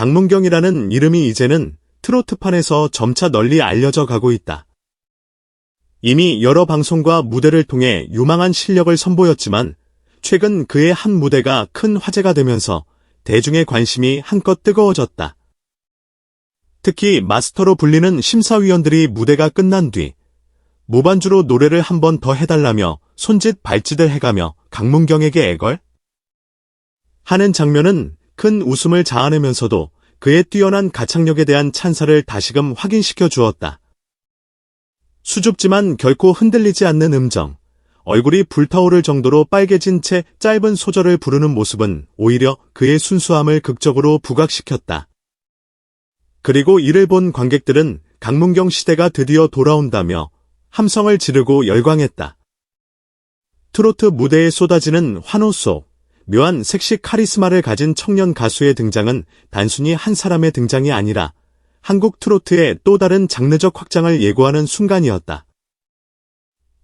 강문경이라는 이름이 이제는 트로트판에서 점차 널리 알려져 가고 있다. 이미 여러 방송과 무대를 통해 유망한 실력을 선보였지만 최근 그의 한 무대가 큰 화제가 되면서 대중의 관심이 한껏 뜨거워졌다. 특히 마스터로 불리는 심사위원들이 무대가 끝난 뒤 무반주로 노래를 한 번 더 해달라며 손짓 발짓을 해가며 강문경에게 애걸 하는 장면은 큰 웃음을 자아내면서도 그의 뛰어난 가창력에 대한 찬사를 다시금 확인시켜 주었다. 수줍지만 결코 흔들리지 않는 음정, 얼굴이 불타오를 정도로 빨개진 채 짧은 소절을 부르는 모습은 오히려 그의 순수함을 극적으로 부각시켰다. 그리고 이를 본 관객들은 강문경 시대가 드디어 돌아온다며 함성을 지르고 열광했다. 트로트 무대에 쏟아지는 환호 속 묘한 섹시 카리스마를 가진 청년 가수의 등장은 단순히 한 사람의 등장이 아니라 한국 트로트의 또 다른 장르적 확장을 예고하는 순간이었다.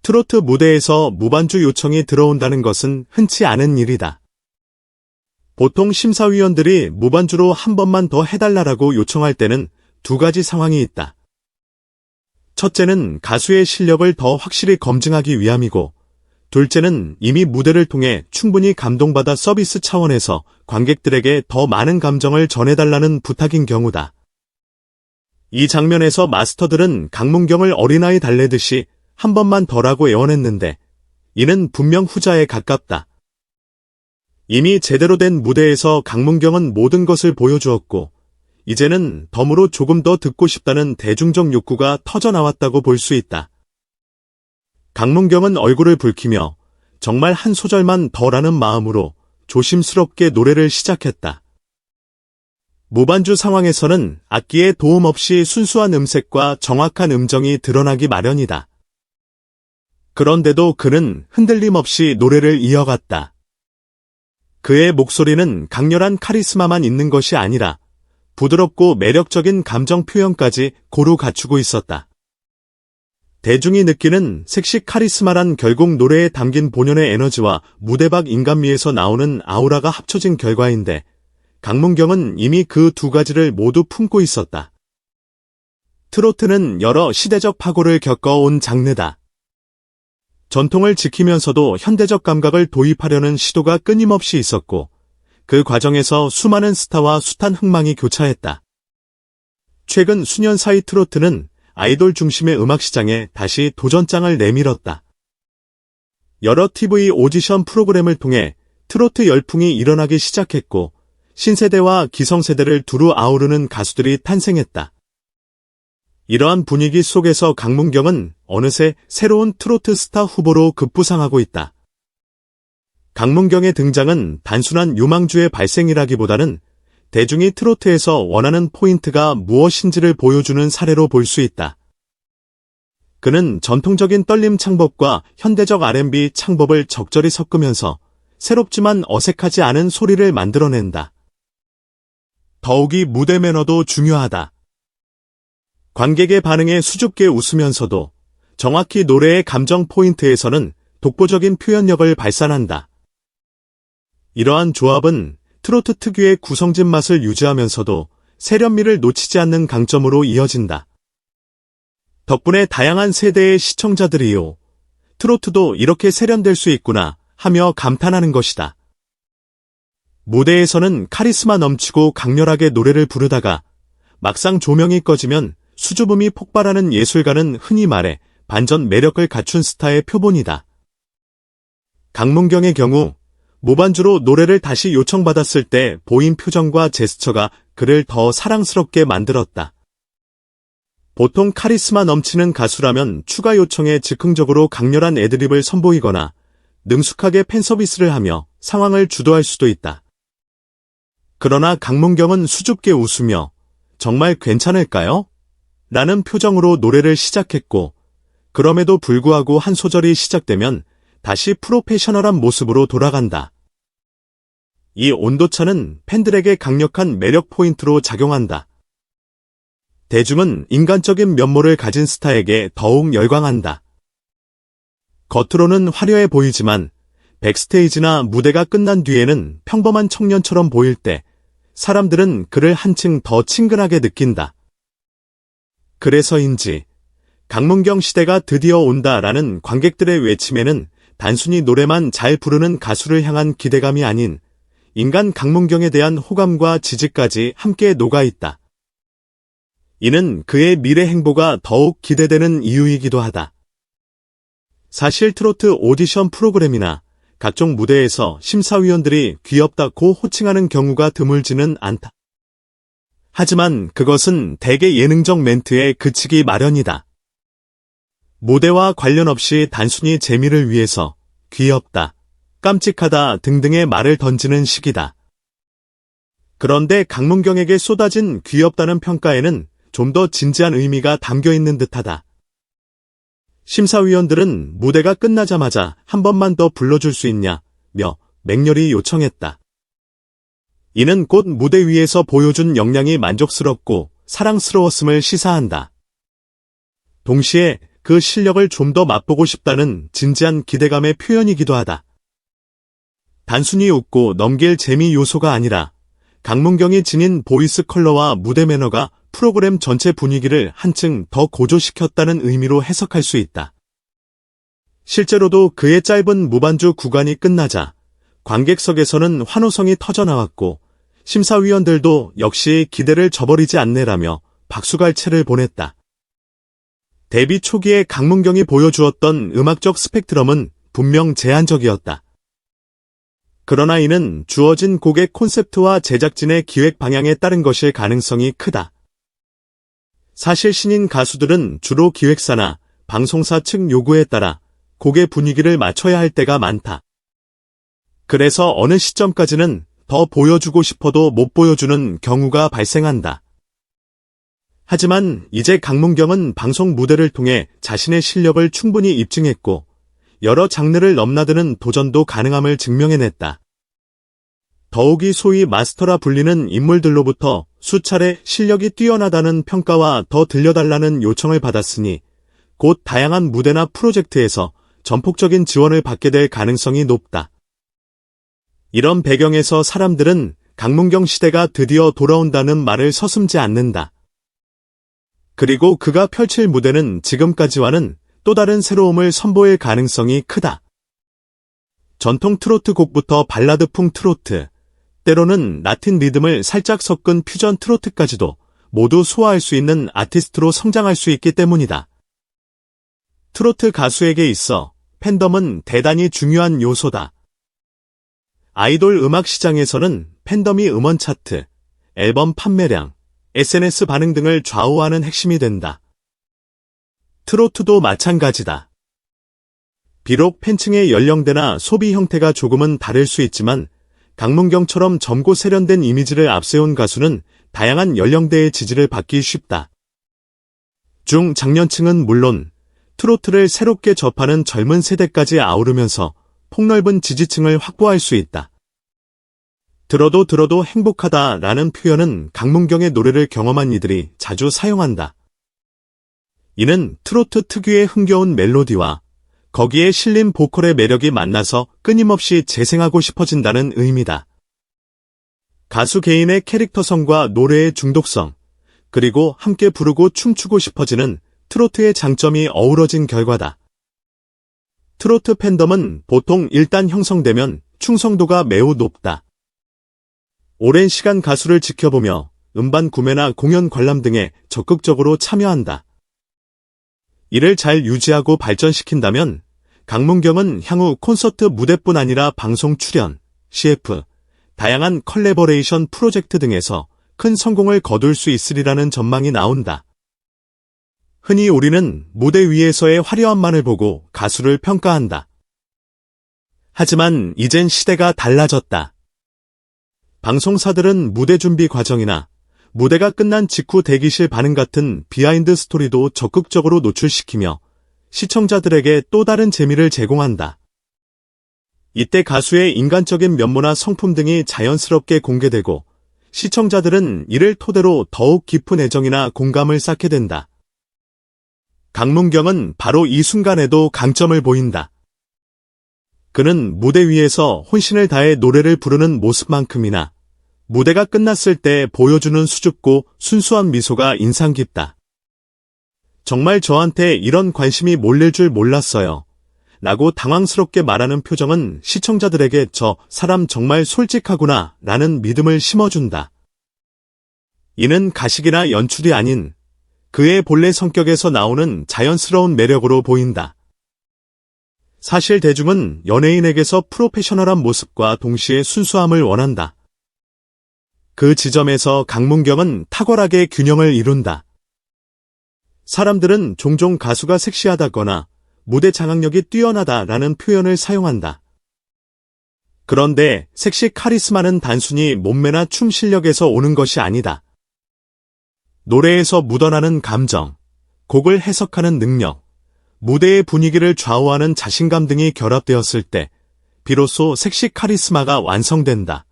트로트 무대에서 무반주 요청이 들어온다는 것은 흔치 않은 일이다. 보통 심사위원들이 무반주로 한 번만 더 해달라고 요청할 때는 두 가지 상황이 있다. 첫째는 가수의 실력을 더 확실히 검증하기 위함이고, 둘째는 이미 무대를 통해 충분히 감동받아 서비스 차원에서 관객들에게 더 많은 감정을 전해달라는 부탁인 경우다. 이 장면에서 마스터들은 강문경을 어린아이 달래듯이 한 번만 더라고 애원했는데 이는 분명 후자에 가깝다. 이미 제대로 된 무대에서 강문경은 모든 것을 보여주었고 이제는 덤으로 조금 더 듣고 싶다는 대중적 욕구가 터져나왔다고 볼 수 있다. 강문경은 얼굴을 붉히며 정말 한 소절만 더라는 마음으로 조심스럽게 노래를 시작했다. 무반주 상황에서는 악기의 도움 없이 순수한 음색과 정확한 음정이 드러나기 마련이다. 그런데도 그는 흔들림 없이 노래를 이어갔다. 그의 목소리는 강렬한 카리스마만 있는 것이 아니라 부드럽고 매력적인 감정 표현까지 고루 갖추고 있었다. 대중이 느끼는 섹시 카리스마란 결국 노래에 담긴 본연의 에너지와 무대 밖 인간미에서 나오는 아우라가 합쳐진 결과인데 강문경은 이미 그 두 가지를 모두 품고 있었다. 트로트는 여러 시대적 파고를 겪어온 장르다. 전통을 지키면서도 현대적 감각을 도입하려는 시도가 끊임없이 있었고 그 과정에서 수많은 스타와 숱한 흥망이 교차했다. 최근 수년 사이 트로트는 아이돌 중심의 음악 시장에 다시 도전장을 내밀었다. 여러 TV 오디션 프로그램을 통해 트로트 열풍이 일어나기 시작했고 신세대와 기성세대를 두루 아우르는 가수들이 탄생했다. 이러한 분위기 속에서 강문경은 어느새 새로운 트로트 스타 후보로 급부상하고 있다. 강문경의 등장은 단순한 유망주의 발생이라기보다는 대중이 트로트에서 원하는 포인트가 무엇인지를 보여주는 사례로 볼 수 있다. 그는 전통적인 떨림 창법과 현대적 R&B 창법을 적절히 섞으면서 새롭지만 어색하지 않은 소리를 만들어낸다. 더욱이 무대 매너도 중요하다. 관객의 반응에 수줍게 웃으면서도 정확히 노래의 감정 포인트에서는 독보적인 표현력을 발산한다. 이러한 조합은 트로트 특유의 구성진 맛을 유지하면서도 세련미를 놓치지 않는 강점으로 이어진다. 덕분에 다양한 세대의 시청자들이요, 트로트도 이렇게 세련될 수 있구나 하며 감탄하는 것이다. 무대에서는 카리스마 넘치고 강렬하게 노래를 부르다가 막상 조명이 꺼지면 수줍음이 폭발하는 예술가는 흔히 말해 반전 매력을 갖춘 스타의 표본이다. 강문경의 경우 무반주로 노래를 다시 요청받았을 때 보인 표정과 제스처가 그를 더 사랑스럽게 만들었다. 보통 카리스마 넘치는 가수라면 추가 요청에 즉흥적으로 강렬한 애드립을 선보이거나 능숙하게 팬서비스를 하며 상황을 주도할 수도 있다. 그러나 강문경은 수줍게 웃으며 정말 괜찮을까요? 라는 표정으로 노래를 시작했고 그럼에도 불구하고 한 소절이 시작되면 다시 프로페셔널한 모습으로 돌아간다. 이 온도차는 팬들에게 강력한 매력 포인트로 작용한다. 대중은 인간적인 면모를 가진 스타에게 더욱 열광한다. 겉으로는 화려해 보이지만 백스테이지나 무대가 끝난 뒤에는 평범한 청년처럼 보일 때 사람들은 그를 한층 더 친근하게 느낀다. 그래서인지 강문경 시대가 드디어 온다라는 관객들의 외침에는 단순히 노래만 잘 부르는 가수를 향한 기대감이 아닌 인간 강문경에 대한 호감과 지지까지 함께 녹아있다. 이는 그의 미래 행보가 더욱 기대되는 이유이기도 하다. 사실 트로트 오디션 프로그램이나 각종 무대에서 심사위원들이 귀엽다고 호칭하는 경우가 드물지는 않다. 하지만 그것은 대개 예능적 멘트에 그치기 마련이다. 무대와 관련 없이 단순히 재미를 위해서 귀엽다, 깜찍하다 등등의 말을 던지는 식이다. 그런데 강문경에게 쏟아진 귀엽다는 평가에는 좀 더 진지한 의미가 담겨 있는 듯하다. 심사위원들은 무대가 끝나자마자 한 번만 더 불러줄 수 있냐며 맹렬히 요청했다. 이는 곧 무대 위에서 보여준 역량이 만족스럽고 사랑스러웠음을 시사한다. 동시에 그 실력을 좀 더 맛보고 싶다는 진지한 기대감의 표현이기도 하다. 단순히 웃고 넘길 재미 요소가 아니라 강문경이 지닌 보이스 컬러와 무대 매너가 프로그램 전체 분위기를 한층 더 고조시켰다는 의미로 해석할 수 있다. 실제로도 그의 짧은 무반주 구간이 끝나자 관객석에서는 환호성이 터져나왔고 심사위원들도 역시 기대를 저버리지 않네라며 박수갈채를 보냈다. 데뷔 초기에 강문경이 보여주었던 음악적 스펙트럼은 분명 제한적이었다. 그러나 이는 주어진 곡의 콘셉트와 제작진의 기획 방향에 따른 것일 가능성이 크다. 사실 신인 가수들은 주로 기획사나 방송사 측 요구에 따라 곡의 분위기를 맞춰야 할 때가 많다. 그래서 어느 시점까지는 더 보여주고 싶어도 못 보여주는 경우가 발생한다. 하지만 이제 강문경은 방송 무대를 통해 자신의 실력을 충분히 입증했고 여러 장르를 넘나드는 도전도 가능함을 증명해냈다. 더욱이 소위 마스터라 불리는 인물들로부터 수차례 실력이 뛰어나다는 평가와 더 들려달라는 요청을 받았으니 곧 다양한 무대나 프로젝트에서 전폭적인 지원을 받게 될 가능성이 높다. 이런 배경에서 사람들은 강문경 시대가 드디어 돌아온다는 말을 서슴지 않는다. 그리고 그가 펼칠 무대는 지금까지와는 또 다른 새로움을 선보일 가능성이 크다. 전통 트로트 곡부터 발라드풍 트로트, 때로는 라틴 리듬을 살짝 섞은 퓨전 트로트까지도 모두 소화할 수 있는 아티스트로 성장할 수 있기 때문이다. 트로트 가수에게 있어 팬덤은 대단히 중요한 요소다. 아이돌 음악 시장에서는 팬덤이 음원 차트, 앨범 판매량, SNS 반응 등을 좌우하는 핵심이 된다. 트로트도 마찬가지다. 비록 팬층의 연령대나 소비 형태가 조금은 다를 수 있지만 강문경처럼 젊고 세련된 이미지를 앞세운 가수는 다양한 연령대의 지지를 받기 쉽다. 중장년층은 물론 트로트를 새롭게 접하는 젊은 세대까지 아우르면서 폭넓은 지지층을 확보할 수 있다. 들어도 행복하다라는 표현은 강문경의 노래를 경험한 이들이 자주 사용한다. 이는 트로트 특유의 흥겨운 멜로디와 거기에 실린 보컬의 매력이 만나서 끊임없이 재생하고 싶어진다는 의미다. 가수 개인의 캐릭터성과 노래의 중독성, 그리고 함께 부르고 춤추고 싶어지는 트로트의 장점이 어우러진 결과다. 트로트 팬덤은 보통 일단 형성되면 충성도가 매우 높다. 오랜 시간 가수를 지켜보며 음반 구매나 공연 관람 등에 적극적으로 참여한다. 이를 잘 유지하고 발전시킨다면 강문경은 향후 콘서트 무대뿐 아니라 방송 출연, CF, 다양한 컬래버레이션 프로젝트 등에서 큰 성공을 거둘 수 있으리라는 전망이 나온다. 흔히 우리는 무대 위에서의 화려함만을 보고 가수를 평가한다. 하지만 이젠 시대가 달라졌다. 방송사들은 무대 준비 과정이나 무대가 끝난 직후 대기실 반응 같은 비하인드 스토리도 적극적으로 노출시키며 시청자들에게 또 다른 재미를 제공한다. 이때 가수의 인간적인 면모나 성품 등이 자연스럽게 공개되고 시청자들은 이를 토대로 더욱 깊은 애정이나 공감을 쌓게 된다. 강문경은 바로 이 순간에도 강점을 보인다. 그는 무대 위에서 혼신을 다해 노래를 부르는 모습만큼이나 무대가 끝났을 때 보여주는 수줍고 순수한 미소가 인상 깊다. 정말 저한테 이런 관심이 몰릴 줄 몰랐어요. 라고 당황스럽게 말하는 표정은 시청자들에게 저 사람 정말 솔직하구나 라는 믿음을 심어준다. 이는 가식이나 연출이 아닌 그의 본래 성격에서 나오는 자연스러운 매력으로 보인다. 사실 대중은 연예인에게서 프로페셔널한 모습과 동시에 순수함을 원한다. 그 지점에서 강문경은 탁월하게 균형을 이룬다. 사람들은 종종 가수가 섹시하다거나 무대 장악력이 뛰어나다라는 표현을 사용한다. 그런데 섹시 카리스마는 단순히 몸매나 춤 실력에서 오는 것이 아니다. 노래에서 묻어나는 감정, 곡을 해석하는 능력, 무대의 분위기를 좌우하는 자신감 등이 결합되었을 때 비로소 섹시 카리스마가 완성된다.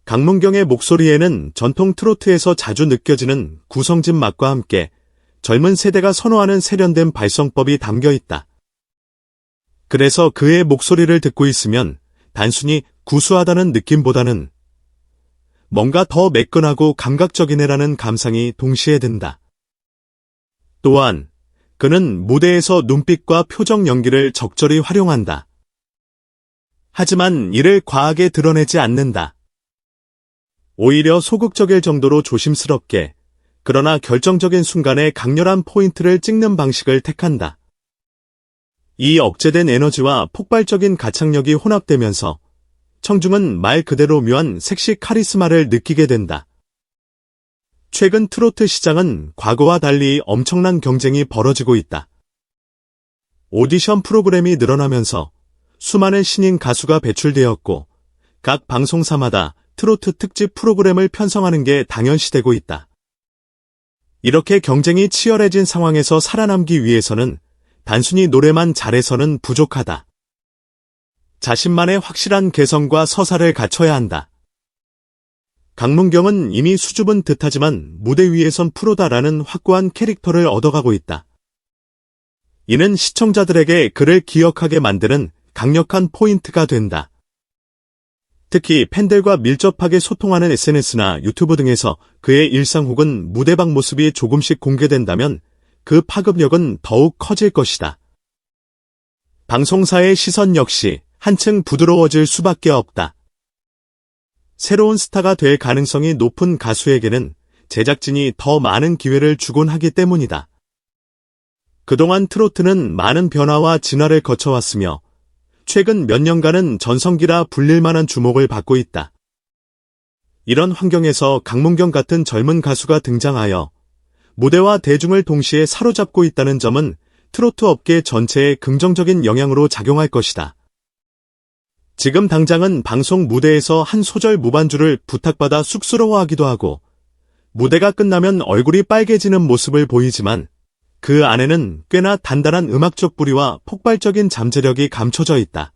강문경의 목소리에는 전통 트로트에서 자주 느껴지는 구성진 맛과 함께 젊은 세대가 선호하는 세련된 발성법이 담겨 있다. 그래서 그의 목소리를 듣고 있으면 단순히 구수하다는 느낌보다는 뭔가 더 매끈하고 감각적이네라는 감상이 동시에 든다. 또한 그는 무대에서 눈빛과 표정 연기를 적절히 활용한다. 하지만 이를 과하게 드러내지 않는다. 오히려 소극적일 정도로 조심스럽게 그러나 결정적인 순간에 강렬한 포인트를 찍는 방식을 택한다. 이 억제된 에너지와 폭발적인 가창력이 혼합되면서 청중은 말 그대로 묘한 섹시 카리스마를 느끼게 된다. 최근 트로트 시장은 과거와 달리 엄청난 경쟁이 벌어지고 있다. 오디션 프로그램이 늘어나면서 수많은 신인 가수가 배출되었고 각 방송사마다 트로트 특집 프로그램을 편성하는 게 당연시되고 있다. 이렇게 경쟁이 치열해진 상황에서 살아남기 위해서는 단순히 노래만 잘해서는 부족하다. 자신만의 확실한 개성과 서사를 갖춰야 한다. 강문경은 이미 수줍은 듯하지만 무대 위에선 프로다라는 확고한 캐릭터를 얻어가고 있다. 이는 시청자들에게 그를 기억하게 만드는 강력한 포인트가 된다. 특히 팬들과 밀접하게 소통하는 SNS나 유튜브 등에서 그의 일상 혹은 무대방 모습이 조금씩 공개된다면 그 파급력은 더욱 커질 것이다. 방송사의 시선 역시 한층 부드러워질 수밖에 없다. 새로운 스타가 될 가능성이 높은 가수에게는 제작진이 더 많은 기회를 주곤 하기 때문이다. 그동안 트로트는 많은 변화와 진화를 거쳐왔으며 최근 몇 년간은 전성기라 불릴 만한 주목을 받고 있다. 이런 환경에서 강문경 같은 젊은 가수가 등장하여 무대와 대중을 동시에 사로잡고 있다는 점은 트로트 업계 전체에 긍정적인 영향으로 작용할 것이다. 지금 당장은 방송 무대에서 한 소절 무반주를 부탁받아 쑥스러워하기도 하고 무대가 끝나면 얼굴이 빨개지는 모습을 보이지만 그 안에는 꽤나 단단한 음악적 뿌리와 폭발적인 잠재력이 감춰져 있다.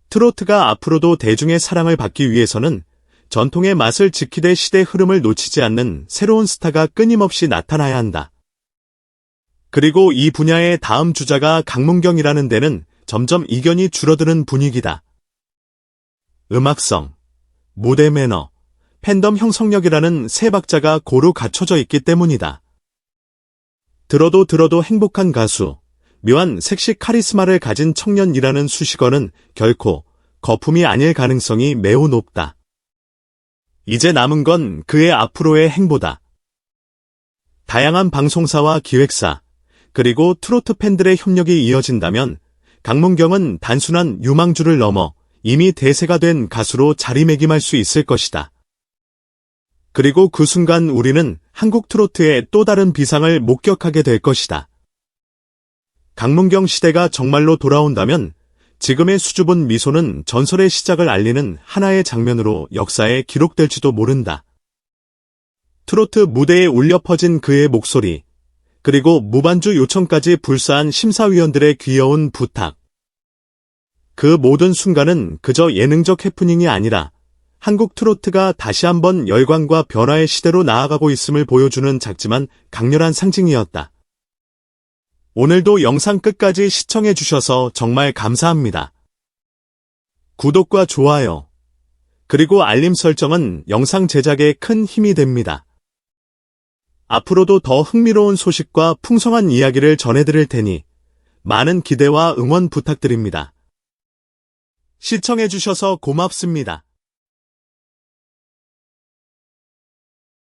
트로트가 앞으로도 대중의 사랑을 받기 위해서는 전통의 맛을 지키되 시대 흐름을 놓치지 않는 새로운 스타가 끊임없이 나타나야 한다. 그리고 이 분야의 다음 주자가 강문경이라는 데는 점점 이견이 줄어드는 분위기다. 음악성, 무대 매너, 팬덤 형성력이라는 세 박자가 고루 갖춰져 있기 때문이다. 들어도 행복한 가수, 묘한 섹시 카리스마를 가진 청년이라는 수식어는 결코 거품이 아닐 가능성이 매우 높다. 이제 남은 건 그의 앞으로의 행보다. 다양한 방송사와 기획사, 그리고 트로트 팬들의 협력이 이어진다면 강문경은 단순한 유망주를 넘어 이미 대세가 된 가수로 자리매김할 수 있을 것이다. 그리고 그 순간 우리는 한국 트로트의 또 다른 비상을 목격하게 될 것이다. 강문경 시대가 정말로 돌아온다면 지금의 수줍은 미소는 전설의 시작을 알리는 하나의 장면으로 역사에 기록될지도 모른다. 트로트 무대에 울려 퍼진 그의 목소리, 그리고 무반주 요청까지 불사한 심사위원들의 귀여운 부탁. 그 모든 순간은 그저 예능적 해프닝이 아니라 한국 트로트가 다시 한번 열광과 변화의 시대로 나아가고 있음을 보여주는 작지만 강렬한 상징이었다. 오늘도 영상 끝까지 시청해주셔서 정말 감사합니다. 구독과 좋아요, 그리고 알림 설정은 영상 제작에 큰 힘이 됩니다. 앞으로도 더 흥미로운 소식과 풍성한 이야기를 전해드릴 테니 많은 기대와 응원 부탁드립니다. 시청해주셔서 고맙습니다.